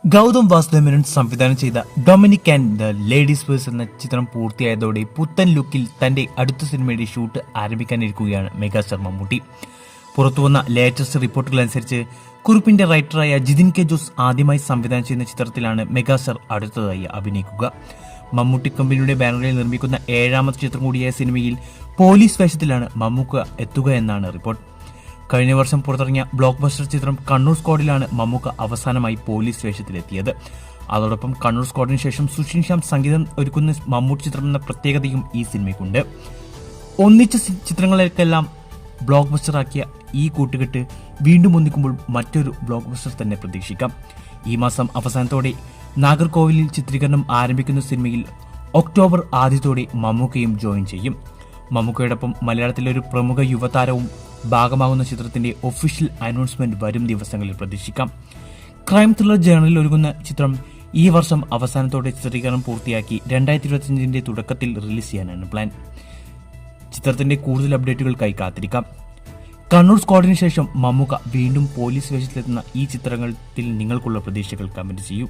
ഗൗതം വാസുദേവൻ സംവിധാനം ചെയ്ത Dominic and the ladies purse എന്ന ചിത്രം പൂർത്തിയായതോടെ പുത്തൻ ലുക്കിൽ തന്റെ അടുത്ത സിനിമയുടെ ഷൂട്ട് ആരംഭിക്കാനിരിക്കുകയാണ് മെഗാസ്റ്റാർ മമ്മൂട്ടി. പുറത്തുവന്ന ലേറ്റസ്റ്റ് റിപ്പോർട്ടുകൾ അനുസരിച്ച് കുറിപ്പിന്റെ റൈറ്ററായ ജിതിൻ കെ ജോസ് ആദ്യമായി സംവിധാനം ചെയ്യുന്ന ചിത്രത്തിലാണ് മെഗാസ്റ്റാർ അടുത്തതായി അഭിനയിക്കുക. മമ്മൂട്ടി കമ്പനിയുടെ ബാനറിൽ നിർമ്മിക്കുന്ന 7ാമത്തെ ചിത്രം കൂടിയായ സിനിമയിൽ പോലീസ് വേഷത്തിലാണ് മമ്മൂക്ക എത്തുക എന്നാണ് റിപ്പോർട്ട്. കഴിഞ്ഞ വർഷം പുറത്തിറങ്ങിയ ബ്ലോക്ക് ബസ്റ്റർ ചിത്രം കണ്ണൂർ സ്ക്വാഡിലാണ് മമ്മൂക്ക അവസാനമായി പോലീസ് വേഷത്തിലെത്തിയത്. അതോടൊപ്പം കണ്ണൂർ സ്ക്വാഡിന് ശേഷം സുഷിൻ ശ്യാം സംഗീതം ഒരുക്കുന്ന മമ്മൂട്ടി ചിത്രം എന്ന പ്രത്യേകതയും ഈ സിനിമയ്ക്കുണ്ട്. ഒന്നിച്ച ചിത്രങ്ങളെല്ലാം ബ്ലോക്ക് ബസ്റ്ററാക്കിയ ഈ കൂട്ടുകെട്ട് വീണ്ടും ഒന്നിക്കുമ്പോൾ മറ്റൊരു ബ്ലോക്ക് ബസ്റ്റർ തന്നെ പ്രതീക്ഷിക്കാം. ഈ മാസം അവസാനത്തോടെ നാഗർകോവിലിൽ ചിത്രീകരണം ആരംഭിക്കുന്ന സിനിമയിൽ ഒക്ടോബർ ആദ്യത്തോടെ മമ്മൂക്കയും ജോയിൻ ചെയ്യും. മമ്മൂക്കയോടൊപ്പം മലയാളത്തിലെ ഒരു പ്രമുഖ യുവതാരവും ഭാഗമാകുന്ന ചിത്രത്തിന്റെ ഒഫീഷ്യൽ അനൗൺസ്മെന്റ് വരും ദിവസങ്ങളിൽ പ്രതീക്ഷിക്കാം. ക്രൈം ത്രില്ലർ ജേണലിൽ ഒരുങ്ങുന്ന ചിത്രം ഈ വർഷം അവസാനത്തോടെ ചിത്രീകരണം പൂർത്തിയാക്കി 2025 തുടക്കത്തിൽ റിലീസ് ചെയ്യാനാണ് പ്ലാൻ. ചിത്രത്തിന്റെ കൂടുതൽ അപ്ഡേറ്റുകൾക്കായി കാത്തിരിക്കാം. കണ്ണൂർ സ്ക്വാഡിന് ശേഷം മമ്മൂക്ക വീണ്ടും പോലീസ് വേഷത്തിലെത്തുന്ന ഈ ചിത്രങ്ങളിൽ നിങ്ങൾക്കുള്ള പ്രതീക്ഷകൾ കമന്റ് ചെയ്യൂ.